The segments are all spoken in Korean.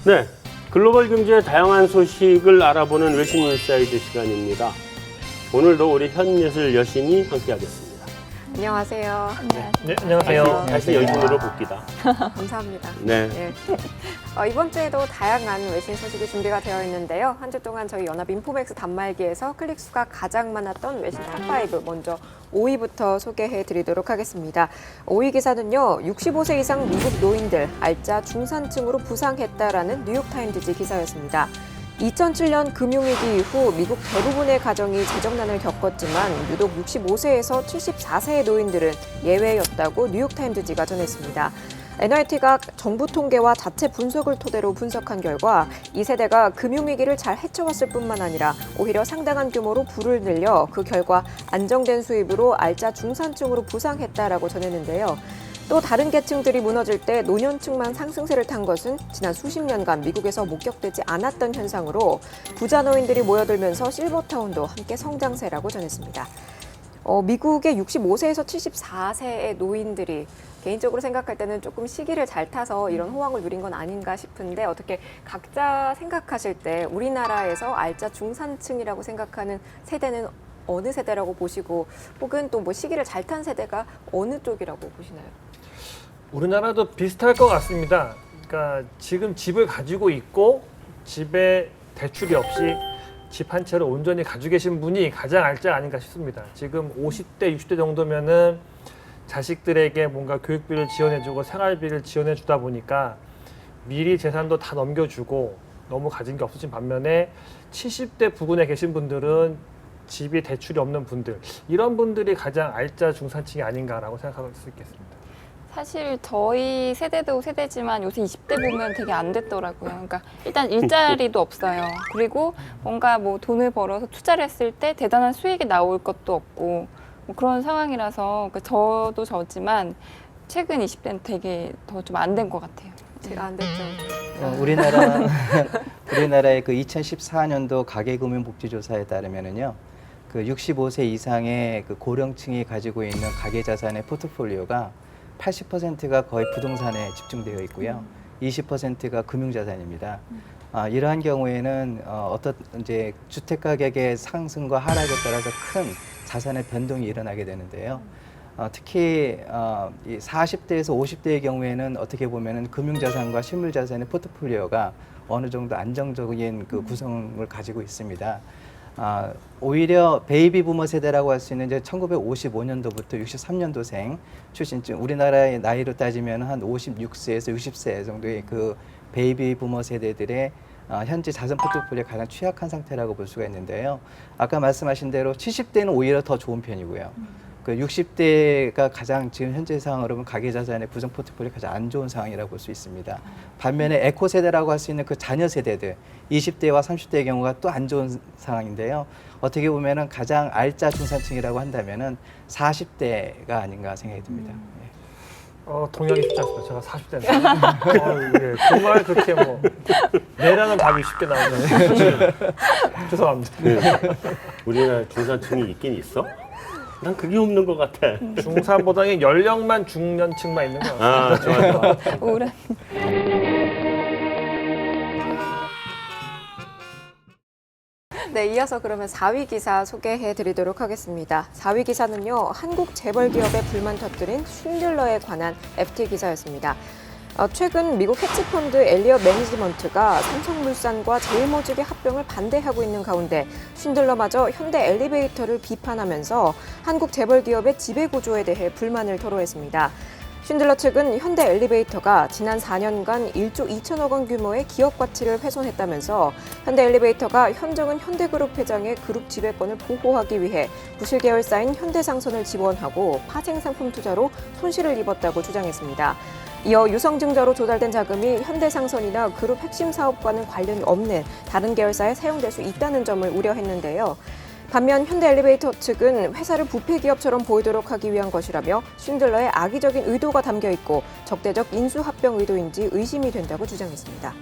네, 글로벌 경제의 다양한 소식을 알아보는 외신 인사이드 시간입니다. 오늘도 우리 현예슬 여신이 함께하겠습니다. 안녕하세요. 네, 안녕하세요. 다시 여신으로 복귀다. 감사합니다. 네. 네. 이번 주에도 다양한 외신 소식이 준비가 되어 있는데요. 한 주 동안 저희 연합 인포맥스 단말기에서 클릭 수가 가장 많았던 외신 탑5 먼저 5위부터 소개해 드리도록 하겠습니다. 5위 기사는요. 65세 이상 미국 노인들 알짜 중산층으로 부상했다라는 뉴욕타임즈지 기사였습니다. 2007년 금융위기 이후 미국 대부분의 가정이 재정난을 겪었지만 유독 65세에서 74세의 노인들은 예외였다고 뉴욕타임즈지가 전했습니다. NYT가 정부 통계와 자체 분석을 토대로 분석한 결과 이 세대가 금융위기를 잘 헤쳐왔을 뿐만 아니라 오히려 상당한 규모로 부를 늘려 그 결과 안정된 수입으로 알짜 중산층으로 부상했다라고 전했는데요. 또 다른 계층들이 무너질 때 노년층만 상승세를 탄 것은 지난 수십 년간 미국에서 목격되지 않았던 현상으로 부자 노인들이 모여들면서 실버타운도 함께 성장세라고 전했습니다. 미국의 65세에서 74세의 노인들이 개인적으로 생각할 때는 조금 시기를 잘 타서 이런 호황을 누린 건 아닌가 싶은데 어떻게 각자 생각하실 때 우리나라에서 알짜 중산층이라고 생각하는 세대는 어느 세대라고 보시고 혹은 또 뭐 시기를 잘 탄 세대가 어느 쪽이라고 보시나요? 우리나라도 비슷할 것 같습니다. 그러니까 지금 집을 가지고 있고 집에 대출이 없이 집 한 채를 온전히 가지고 계신 분이 가장 알짜 아닌가 싶습니다. 지금 50대, 60대 정도면은 자식들에게 뭔가 교육비를 지원해주고 생활비를 지원해주다 보니까 미리 재산도 다 넘겨주고 너무 가진 게 없으신 반면에 70대 부근에 계신 분들은 집이 대출이 없는 분들, 이런 분들이 가장 알짜 중산층이 아닌가라고 생각할 수 있겠습니다. 사실 저희 세대도 세대지만 요새 20대 보면 되게 안 됐더라고요. 그러니까 일단 일자리도 없어요. 그리고 뭔가 뭐 돈을 벌어서 투자를 했을 때 대단한 수익이 나올 것도 없고 뭐 그런 상황이라서 저도 저지만 최근 20대는 되게 더 좀 안 된 것 같아요. 제가 안 됐죠. 우리나라의 그 2014년도 가계금융복지조사에 따르면은요, 그 65세 이상의 그 고령층이 가지고 있는 가계자산의 포트폴리오가 80%가 거의 부동산에 집중되어 있고요. 20%가 금융자산입니다. 이러한 경우에는 어떤 이제 주택 가격의 상승과 하락에 따라서 큰 자산의 변동이 일어나게 되는데요. 특히 이 40대에서 50대의 경우에는 어떻게 보면은 금융자산과 실물자산의 포트폴리오가 어느 정도 안정적인 그 구성을 가지고 있습니다. 오히려 베이비 부머 세대라고 할 수 있는 이제 1955년도부터 63년도생 출신층, 우리나라의 나이로 따지면 한 56세에서 60세 정도의 그 베이비 부머 세대들의 현재 자산 포트폴리오가 가장 취약한 상태라고 볼 수가 있는데요. 아까 말씀하신 대로 70대는 오히려 더 좋은 편이고요. 그 60대가 가장 지금 현재 상황으로 보면 가계자산의 구성 포트폴리오가 가장 안 좋은 상황이라고 볼 수 있습니다. 반면에 에코 세대라고 할 수 있는 그 자녀 세대들, 20대와 30대의 경우가 또 안 좋은 상황인데요. 어떻게 보면은 가장 알짜 중산층이라고 한다면은 40대가 아닌가 생각이 듭니다. 동의하기 쉽지 않습니다. 제가 40대인데. 예, 정말 그렇게 뭐 내라는 답이 쉽게 나오네요. 죄송합니다. 네. 우리나라 중산층이 있긴 있어? 난 그게 없는 것 같아. 중산보다는 연령만 중년층만 있는 것 같습니다. 좋아요. 우울한. 네, 이어서 그러면 4위 기사 소개해 드리도록 하겠습니다. 4위 기사는요, 한국 재벌 기업에 불만 터뜨린 쉰들러에 관한 FT 기사였습니다. 최근 미국 헤지펀드 엘리엇 매니지먼트가 삼성물산과 제일모직의 합병을 반대하고 있는 가운데 쉰들러마저 현대 엘리베이터를 비판하면서 한국 재벌 기업의 지배구조에 대해 불만을 토로했습니다. 쉰들러 측은 현대 엘리베이터가 지난 4년간 1조 2천억 원 규모의 기업 가치를 훼손했다면서 현대 엘리베이터가 현정은 현대그룹 회장의 그룹 지배권을 보호하기 위해 부실 계열사인 현대상선을 지원하고 파생상품 투자로 손실을 입었다고 주장했습니다. 이어 유성증자로 조달된 자금이 현대상선이나 그룹 핵심 사업과는 관련이 없는 다른 계열사에 사용될 수 있다는 점을 우려했는데요. 반면 현대엘리베이터 측은 회사를 부패기업처럼 보이도록 하기 위한 것이라며 쉰들러의 악의적인 의도가 담겨 있고 적대적 인수합병 의도인지 의심이 된다고 주장했습니다.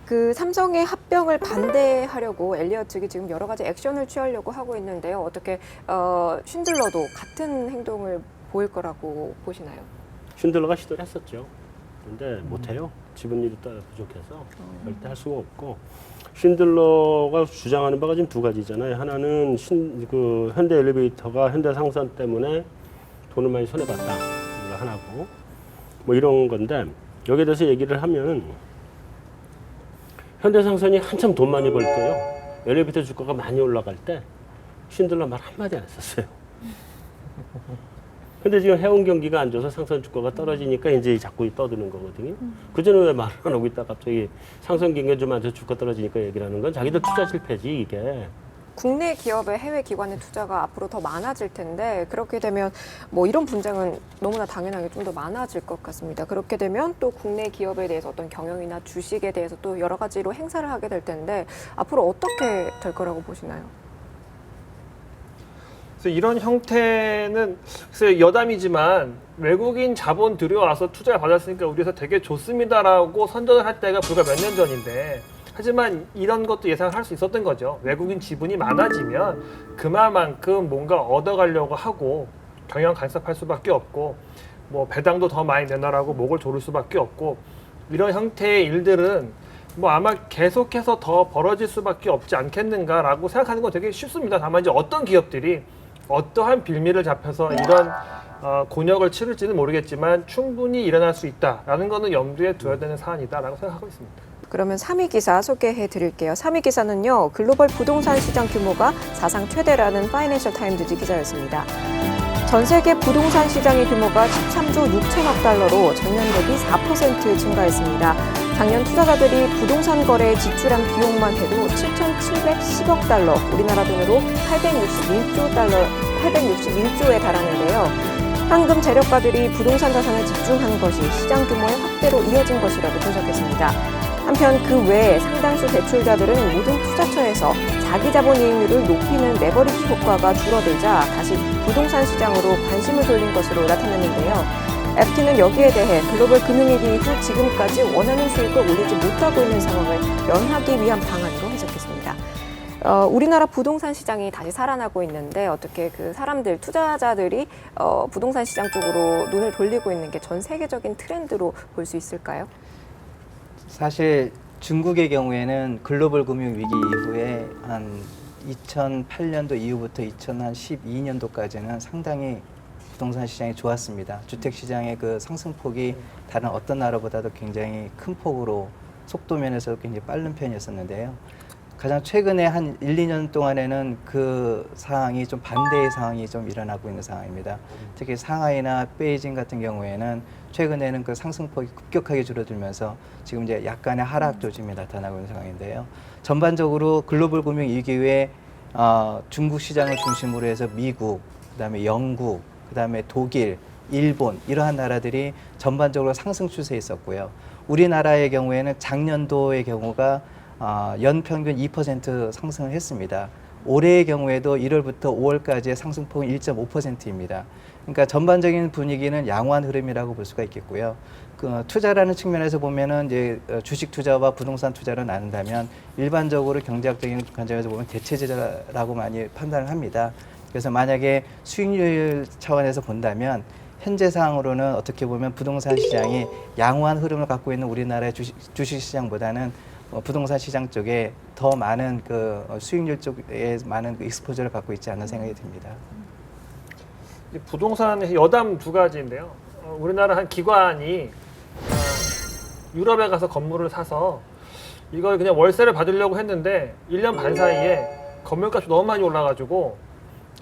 그 삼성의 합병을 반대하려고 엘리엇 측이 지금 여러 가지 액션을 취하려고 하고 있는데요. 어떻게 쉰들러도 같은 행동을 보일 거라고 보시나요? 쉰들러가 시도를 했었죠. 근데 못해요. 지분율이 따라 부족해서 절대 할 수가 없고 신들러가 주장하는 바가 지금 두 가지잖아요. 하나는 현대 엘리베이터가 현대 상선 때문에 돈을 많이 손해봤다. 이거 하나고 뭐 이런 건데 여기에 대해서 얘기를 하면 현대 상선이 한참 돈 많이 벌 때요. 엘리베이터 주가가 많이 올라갈 때 신들러 말 한마디 안 했었어요. 근데 지금 해운 경기가 안 좋아서 상선 주가가 떨어지니까 이제 자꾸 떠드는 거거든요. 그전에 왜 말을 안 하고 있다 갑자기 상선 경기가 좀 안 좋아서 주가 떨어지니까 얘기를 하는 건 자기들 투자 실패지 이게. 국내 기업의 해외 기관의 투자가 앞으로 더 많아질 텐데 그렇게 되면 뭐 이런 분쟁은 너무나 당연하게 좀 더 많아질 것 같습니다. 그렇게 되면 또 국내 기업에 대해서 어떤 경영이나 주식에 대해서 또 여러 가지로 행사를 하게 될 텐데 앞으로 어떻게 될 거라고 보시나요? 그래서 이런 형태는 글쎄 여담이지만 외국인 자본 들여와서 투자를 받았으니까 우리에서 되게 좋습니다라고 선전을 할 때가 불과 몇 년 전인데 하지만 이런 것도 예상을 할 수 있었던 거죠. 외국인 지분이 많아지면 그만큼 뭔가 얻어가려고 하고 경영 간섭할 수밖에 없고 뭐 배당도 더 많이 내놔라고 목을 조를 수밖에 없고 이런 형태의 일들은 뭐 아마 계속해서 더 벌어질 수밖에 없지 않겠는가라고 생각하는 건 되게 쉽습니다. 다만 이제 어떤 기업들이 어떠한 빌미를 잡혀서 이런 곤욕을 치를지는 모르겠지만 충분히 일어날 수 있다라는 거는 염두에 둬야 되는 사안이다라고 생각하고 있습니다. 그러면 3위 기사 소개해 드릴게요. 3위 기사는요. 글로벌 부동산 시장 규모가 사상 최대라는 파이낸셜 타임즈 기사였습니다. 전 세계 부동산 시장의 규모가 13조 6천억 달러로 전년 대비 4% 증가했습니다. 작년 투자자들이 부동산 거래에 지출한 비용만 해도 7,710억 달러, 우리나라 돈으로 861조에 달하는데요. 현금 재력가들이 부동산 자산에 집중한 것이 시장 규모의 확대로 이어진 것이라고 분석했습니다. 한편 그 외에 상당수 대출자들은 모든 투자처에서 자기 자본 이익률을 높이는 레버리지 효과가 줄어들자 다시 부동산 시장으로 관심을 돌린 것으로 나타났는데요. FT는 여기에 대해 글로벌 금융위기 이후 지금까지 원하는 수익을 올리지 못하고 있는 상황을 면하기 위한 방안으로 해석했습니다. 우리나라 부동산 시장이 다시 살아나고 있는데 어떻게 그 사람들, 투자자들이 부동산 시장 쪽으로 눈을 돌리고 있는 게 전 세계적인 트렌드로 볼 수 있을까요? 사실 중국의 경우에는 글로벌 금융 위기 이후에 한 2008년도 이후부터 2012년도까지는 상당히 부동산 시장이 좋았습니다. 주택 시장의 그 상승폭이 다른 어떤 나라보다도 굉장히 큰 폭으로 속도 면에서 굉장히 빠른 편이었었는데요. 가장 최근에 한 1, 2년 동안에는 그 상황이 좀 반대의 상황이 좀 일어나고 있는 상황입니다. 특히 상하이나 베이징 같은 경우에는 최근에는 그 상승폭이 급격하게 줄어들면서 지금 이제 약간의 하락 조짐이 나타나고 있는 상황인데요. 전반적으로 글로벌 금융 위기 후에 중국 시장을 중심으로 해서 미국, 그다음에 영국, 그다음에 독일, 일본 이러한 나라들이 전반적으로 상승 추세에 있었고요. 우리나라의 경우에는 작년도의 경우가 연평균 2% 상승을 했습니다. 올해의 경우에도 1월부터 5월까지의 상승폭은 1.5%입니다. 그러니까 전반적인 분위기는 양호한 흐름이라고 볼 수가 있겠고요. 그 투자라는 측면에서 보면은 이제 주식 투자와 부동산 투자를 나눈다면 일반적으로 경제학적인 관점에서 보면 대체제라고 많이 판단을 합니다. 그래서 만약에 수익률 차원에서 본다면 현재 상황으로는 어떻게 보면 부동산 시장이 양호한 흐름을 갖고 있는 우리나라의 주식 시장보다는 부동산 시장 쪽에 더 많은 그 수익률 쪽에 많은 그 익스포저를 갖고 있지 않는 생각이 듭니다. 부동산의 여담 두 가지인데요. 우리나라 한 기관이 유럽에 가서 건물을 사서 이걸 그냥 월세를 받으려고 했는데 1년 반 사이에 건물값이 너무 많이 올라가지고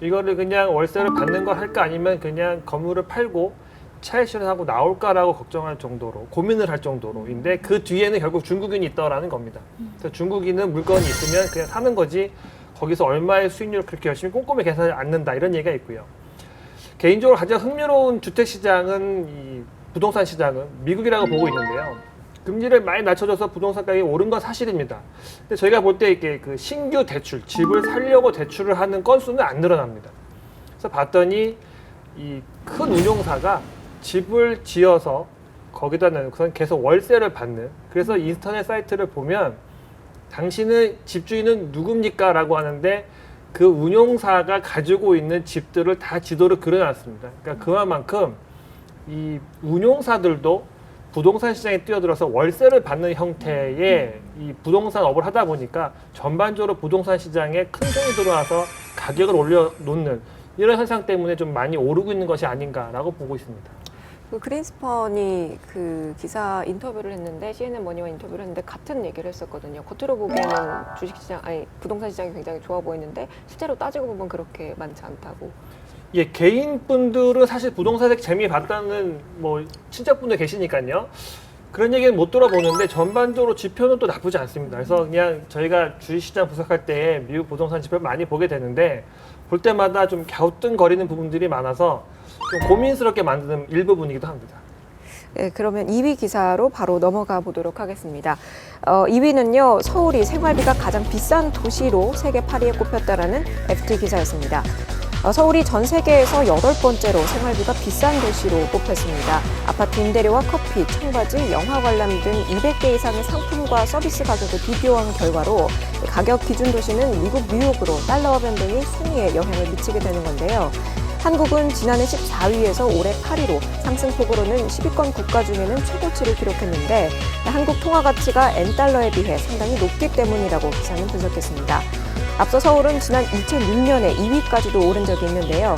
이거를 그냥 월세를 받는 걸 할까 아니면 그냥 건물을 팔고 차익 실현하고 나올까라고 걱정할 정도로 고민을 할 정도로인데 그 뒤에는 결국 중국인이 있다라는 겁니다. 그래서 중국인은 물건이 있으면 그냥 사는 거지 거기서 얼마의 수익률을 그렇게 열심히 꼼꼼히 계산하지 않는다 이런 얘기가 있고요. 개인적으로 가장 흥미로운 주택 시장은 이 부동산 시장은 미국이라고 보고 있는데요. 금리를 많이 낮춰줘서 부동산 가격이 오른 건 사실입니다. 근데 저희가 볼 때 이게 그 신규 대출, 집을 살려고 대출을 하는 건수는 안 늘어납니다. 그래서 봤더니 이 큰 운용사가 집을 지어서 거기다 넣고선 계속 월세를 받는, 그래서 인터넷 사이트를 보면 당신은 집주인은 누굽니까? 라고 하는데 그 운용사가 가지고 있는 집들을 다 지도를 그려놨습니다. 그러니까 그만큼 이 운용사들도 부동산 시장에 뛰어들어서 월세를 받는 형태의 이 부동산 업을 하다 보니까 전반적으로 부동산 시장에 큰 손이 들어와서 가격을 올려놓는 이런 현상 때문에 좀 많이 오르고 있는 것이 아닌가라고 보고 있습니다. 그 그린스펀이 그 기사 인터뷰를 했는데 CNN 머니와 인터뷰를 했는데 같은 얘기를 했었거든요. 겉으로 보기에는 주식시장 아니 부동산 시장이 굉장히 좋아 보이는데 실제로 따지고 보면 그렇게 많지 않다고. 예, 개인분들은 사실 부동산에 재미 봤다는 뭐 친척분들 계시니까요. 그런 얘기는 못 들어보는데 전반적으로 지표는 또 나쁘지 않습니다. 그래서 그냥 저희가 주식시장 분석할 때 미국 부동산 지표를 많이 보게 되는데 볼 때마다 좀 갸우뚱거리는 부분들이 많아서 좀 고민스럽게 만드는 일부분이기도 합니다. 네, 그러면 2위 기사로 바로 넘어가 보도록 하겠습니다. 2위는요, 서울이 생활비가 가장 비싼 도시로 세계 8위에 꼽혔다라는 FT 기사였습니다. 서울이 전 세계에서 8번째로 생활비가 비싼 도시로 꼽혔습니다. 아파트 임대료와 커피, 청바지, 영화 관람 등 200개 이상의 상품과 서비스 가격을 비교한 결과로 가격 기준 도시는 미국 뉴욕으로 달러화 변동이 순위에 영향을 미치게 되는 건데요. 한국은 지난해 14위에서 올해 8위로 상승폭으로는 10위권 국가 중에는 최고치를 기록했는데 한국 통화 가치가 N달러에 비해 상당히 높기 때문이라고 기사는 분석했습니다. 앞서 서울은 지난 2006년에 2위까지도 오른 적이 있는데요.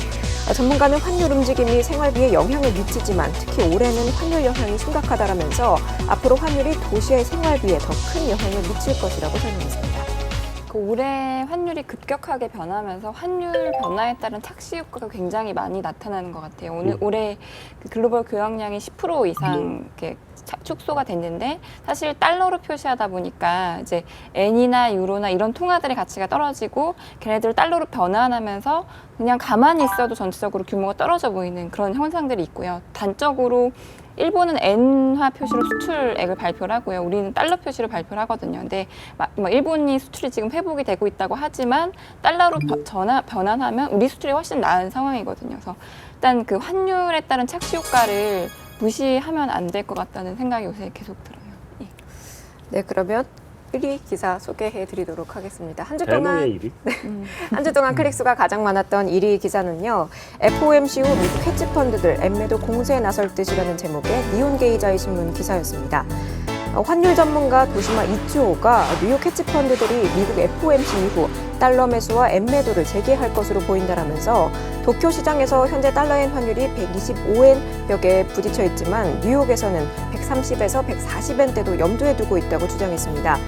전문가는 환율 움직임이 생활비에 영향을 미치지만 특히 올해는 환율 영향이 심각하다라면서 앞으로 환율이 도시의 생활비에 더 큰 영향을 미칠 것이라고 설명했습니다. 올해 환율이 급격하게 변하면서 환율 변화에 따른 착시 효과가 굉장히 많이 나타나는 것 같아요. 올해 그 글로벌 교역량이 10% 이상 이렇게 축소가 됐는데 사실 달러로 표시하다 보니까 이제 엔이나 유로나 이런 통화들의 가치가 떨어지고 걔네들 달러로 변환하면서 그냥 가만히 있어도 전체적으로 규모가 떨어져 보이는 그런 현상들이 있고요. 단적으로 일본은 엔화 표시로 수출액을 발표를 하고요. 우리는 달러 표시로 발표를 하거든요. 근데 일본이 수출이 지금 회복이 되고 있다고 하지만 달러로 변환하면 우리 수출이 훨씬 나은 상황이거든요. 그래서 일단 그 환율에 따른 착시 효과를 무시하면 안 될 것 같다는 생각이 요새 계속 들어요. 예. 네, 그러면 1위 기사 소개해 드리도록 하겠습니다. 한 주 동안 대망의 1위. 한 주 동안 클릭수가 가장 많았던 1위 기사는요. FOMC 후 미국 헤지펀드들 엠매도 공세에 나설 듯이라는 제목의 니온게이자의 신문 기사였습니다. 환율 전문가 도시마 이치오가 뉴욕 헤지펀드들이 미국 FOMC 이후 달러 매수와 엔 매도를 재개할 것으로 보인다라면서 도쿄 시장에서 현재 달러엔 환율이 125엔 벽에 부딪혀 있지만 뉴욕에서는 130에서 140엔대도 염두에 두고 있다고 주장했습니다.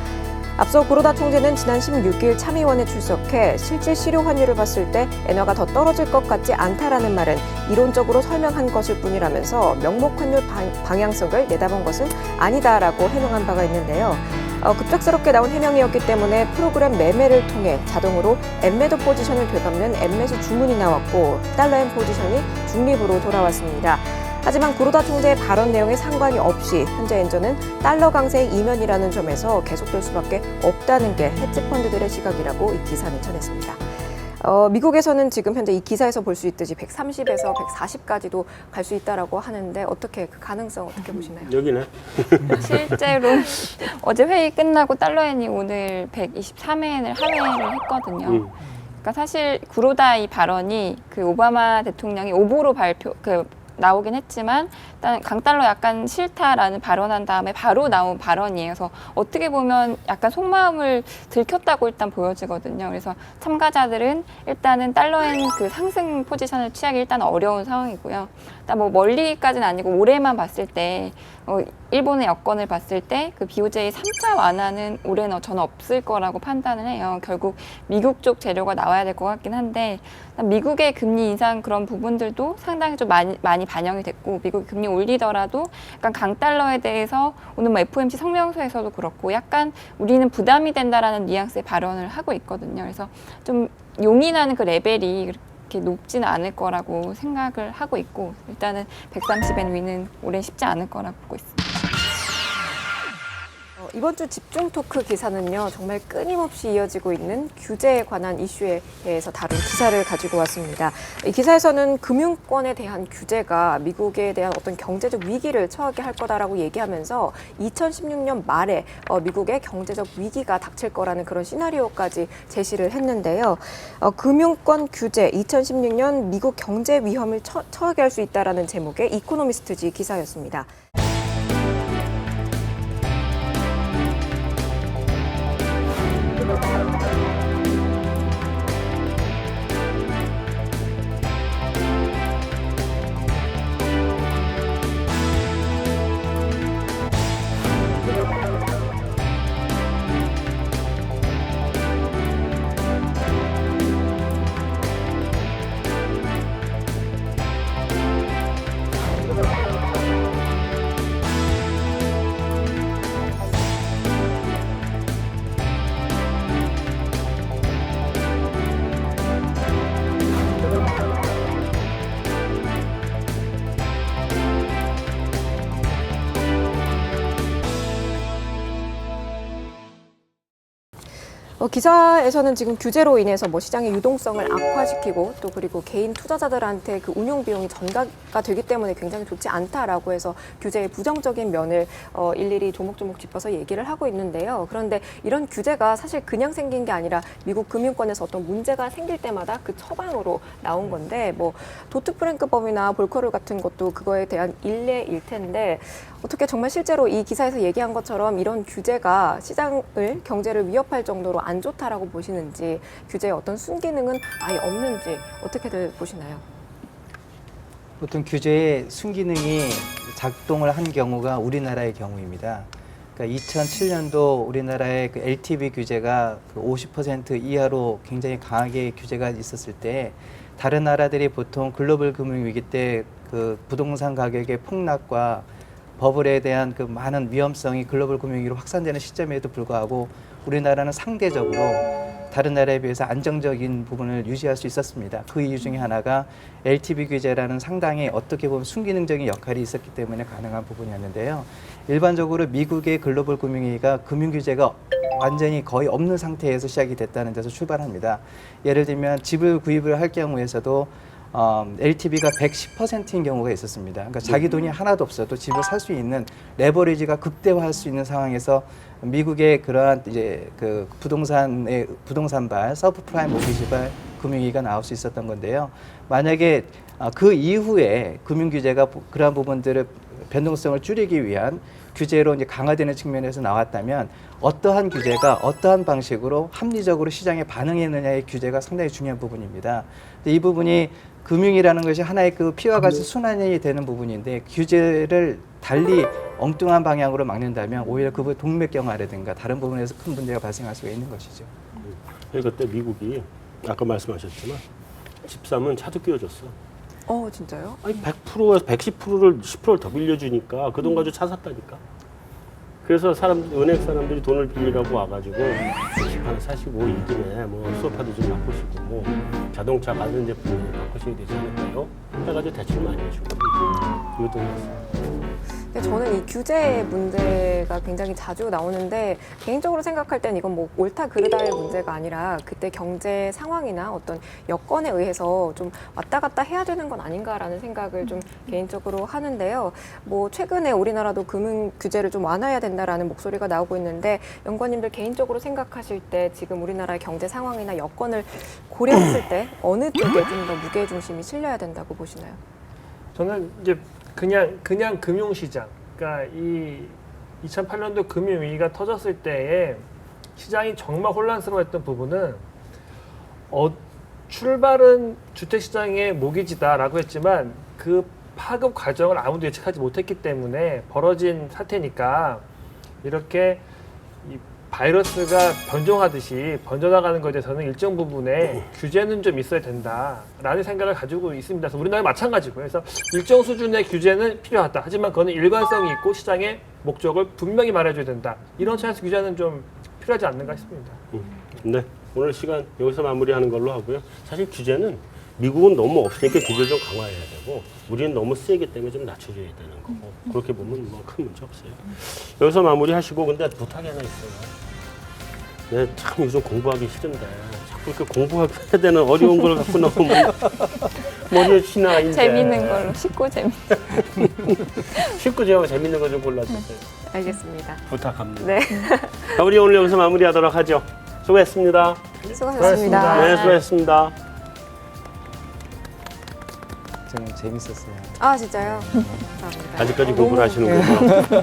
앞서 구로다 총재는 지난 16일 참의원에 출석해 실제 실효 환율을 봤을 때 엔화가 더 떨어질 것 같지 않다라는 말은 이론적으로 설명한 것일 뿐이라면서 명목 환율 방향성을 내다본 것은 아니다라고 해명한 바가 있는데요. 급작스럽게 나온 해명이었기 때문에 프로그램 매매를 통해 자동으로 엔매도 포지션을 되감는 엔매수 주문이 나왔고 달러엔 포지션이 중립으로 돌아왔습니다. 하지만 구로다 총재의 발언 내용에 상관이 없이 현재 엔저는 달러 강세의 이면이라는 점에서 계속될 수밖에 없다는 게 헤지펀드들의 시각이라고 이 기사는 전했습니다. 미국에서는 지금 현재 이 기사에서 볼 수 있듯이 130에서 140까지도 갈 수 있다라고 하는데 어떻게 그 가능성 어떻게 보시나요? 여기네. 실제로 어제 회의 끝나고 달러엔이 오늘 123엔을 하회를 했거든요. 그러니까 사실 구로다 이 발언이 그 오바마 대통령이 오보로 나오긴 했지만 일단 강달러 약간 싫다라는 발언한 다음에 바로 나온 발언이에요. 그래서 어떻게 보면 약간 속마음을 들켰다고 일단 보여지거든요. 그래서 참가자들은 일단은 달러엔 그 상승 포지션을 취하기 일단 어려운 상황이고요. 일단 뭐 멀리까지는 아니고 올해만 봤을 때 일본의 여건을 봤을 때 그 BOJ 3차 완화는 올해는 저는 없을 거라고 판단을 해요. 결국 미국 쪽 재료가 나와야 될 것 같긴 한데 미국의 금리 인상 그런 부분들도 상당히 좀 많이 반영이 됐고 미국이 금리 올리더라도 약간 강달러에 대해서 오늘 뭐 FOMC 성명서에서도 그렇고 약간 우리는 부담이 된다라는 뉘앙스의 발언을 하고 있거든요. 그래서 좀 용인하는 그 레벨이 이렇게 높지는 않을 거라고 생각을 하고 있고 일단은 130엔 위는 올해 쉽지 않을 거라고 보고 있습니다. 이번 주 집중 토크 기사는요, 정말 끊임없이 이어지고 있는 규제에 관한 이슈에 대해서 다룬 기사를 가지고 왔습니다. 이 기사에서는 금융권에 대한 규제가 미국에 대한 어떤 경제적 위기를 처하게 할 거다라고 얘기하면서 2016년 말에 미국의 경제적 위기가 닥칠 거라는 그런 시나리오까지 제시를 했는데요. 금융권 규제 2016년 미국 경제 위험을 처하게 할 수 있다라는 제목의 이코노미스트지 기사였습니다. 기사에서는 지금 규제로 인해서 뭐 시장의 유동성을 악화시키고 또 그리고 개인 투자자들한테 그 운용 비용이 전가가 되기 때문에 굉장히 좋지 않다라고 해서 규제의 부정적인 면을 일일이 조목조목 짚어서 얘기를 하고 있는데요. 그런데 이런 규제가 사실 그냥 생긴 게 아니라 미국 금융권에서 어떤 문제가 생길 때마다 그 처방으로 나온 건데 뭐 도트-프랭크법이나 볼커룰 같은 것도 그거에 대한 일례일 텐데 어떻게 정말 실제로 이 기사에서 얘기한 것처럼 이런 규제가 시장을 경제를 위협할 정도로 안 좋다라고 보시는지 규제의 어떤 순기능은 아예 없는지 어떻게들 보시나요? 보통 규제의 순기능이 작동을 한 경우가 우리나라의 경우입니다. 그러니까 2007년도 우리나라의 그 LTV 규제가 그 50% 이하로 굉장히 강하게 규제가 있었을 때 다른 나라들이 보통 글로벌 금융위기 때 그 부동산 가격의 폭락과 버블에 대한 그 많은 위험성이 글로벌 금융위기로 확산되는 시점에도 불구하고 우리나라는 상대적으로 다른 나라에 비해서 안정적인 부분을 유지할 수 있었습니다. 그 이유 중에 하나가 LTV 규제라는 상당히 어떻게 보면 순기능적인 역할이 있었기 때문에 가능한 부분이었는데요. 일반적으로 미국의 글로벌 금융위기가 금융 규제가 완전히 거의 없는 상태에서 시작이 됐다는 데서 출발합니다. 예를 들면 집을 구입을 할 경우에서도 LTV가 110%인 경우가 있었습니다. 그러니까 자기 돈이 하나도 없어도 집을 살 수 있는 레버리지가 극대화할 수 있는 상황에서 미국의 그러한 이제 그 부동산발 서브프라임 모기지발 금융위기가 나올 수 있었던 건데요. 만약에 그 이후에 금융 규제가 그러한 부분들을 변동성을 줄이기 위한 규제로 이제 강화되는 측면에서 나왔다면 어떠한 규제가 어떠한 방식으로 합리적으로 시장에 반응했느냐의 규제가 상당히 중요한 부분입니다. 이 부분이 금융이라는 것이 하나의 그 피와 같이 순환이 되는 부분인데 규제를 달리 엉뚱한 방향으로 막는다면 오히려 그 동맥경화라든가 다른 부분에서 큰 문제가 발생할 수가 있는 것이죠. 그때 미국이 아까 말씀하셨지만 집 사면 차도 끼워줬어. 진짜요? 아니 100%에서 110%를 10%를 더 빌려주니까 그 돈 가지고 차 샀다니까. 그래서 은행 사람들이 돈을 빌리라고 와가지고 집 하나 사시고 이듬해 뭐 소파도 좀 바꾸시고 뭐 자동차 가전 제품 좀 바꾸셔야 되지 않을까요? 해가지고 대출 많이 해주고 그 돈이었어요. 근데 저는 이 규제 문제가 굉장히 자주 나오는데 개인적으로 생각할 땐 이건 뭐 옳다 그르다의 문제가 아니라 그때 경제 상황이나 어떤 여건에 의해서 좀 왔다 갔다 해야 되는 건 아닌가라는 생각을 좀 개인적으로 하는데요. 뭐 최근에 우리나라도 금융 규제를 좀 완화해야 된다라는 목소리가 나오고 있는데 연구원님들 개인적으로 생각하실 때 지금 우리나라의 경제 상황이나 여건을 고려했을 때 어느 쪽에 좀 더 무게 중심이 실려야 된다고 보시나요? 저는 이제 그냥 금융시장, 그러니까 이 2008년도 금융위기가 터졌을 때에 시장이 정말 혼란스러웠던 부분은 출발은 주택시장의 모기지다라고 했지만 그 파급 과정을 아무도 예측하지 못했기 때문에 벌어진 사태니까 이렇게 이 바이러스가 변종하듯이 번져나가는 것에 대해서는 일정 부분의 규제는 좀 있어야 된다라는 생각을 가지고 있습니다. 그래서 우리나라 마찬가지고요. 그래서 일정 수준의 규제는 필요하다. 하지만 그거는 일관성이 있고 시장의 목적을 분명히 말해줘야 된다. 이런 차원에서 규제는 좀 필요하지 않는가 싶습니다. 네, 오늘 시간 여기서 마무리하는 걸로 하고요. 사실 규제는 미국은 너무 없으니까 규제를 좀 강화해야 되고 우리는 너무 세기 때문에 좀 낮춰줘야 되는 거고 그렇게 보면 뭐 큰 문제 없어요. 여기서 마무리하시고 근데 부탁이 하나 있어요. 네, 참 요즘 공부하기 싫은데 자꾸 이렇게 공부해야 되는 어려운 걸 갖고 나오면 머리에 치나 이제 재밌는 걸로 쉽고 재밌는. 쉽고 재밌는 거 좀 골라주세요. 알겠습니다. 부탁합니다. 네, 자, 우리 오늘 여기서 마무리하도록 하죠. 수고했습니다. 수고하셨습니다. 네, 수고했습니다. 저는 재밌었어요. 아 진짜요? 감사합니다. 아직까지 너무 공부를 하시는군요.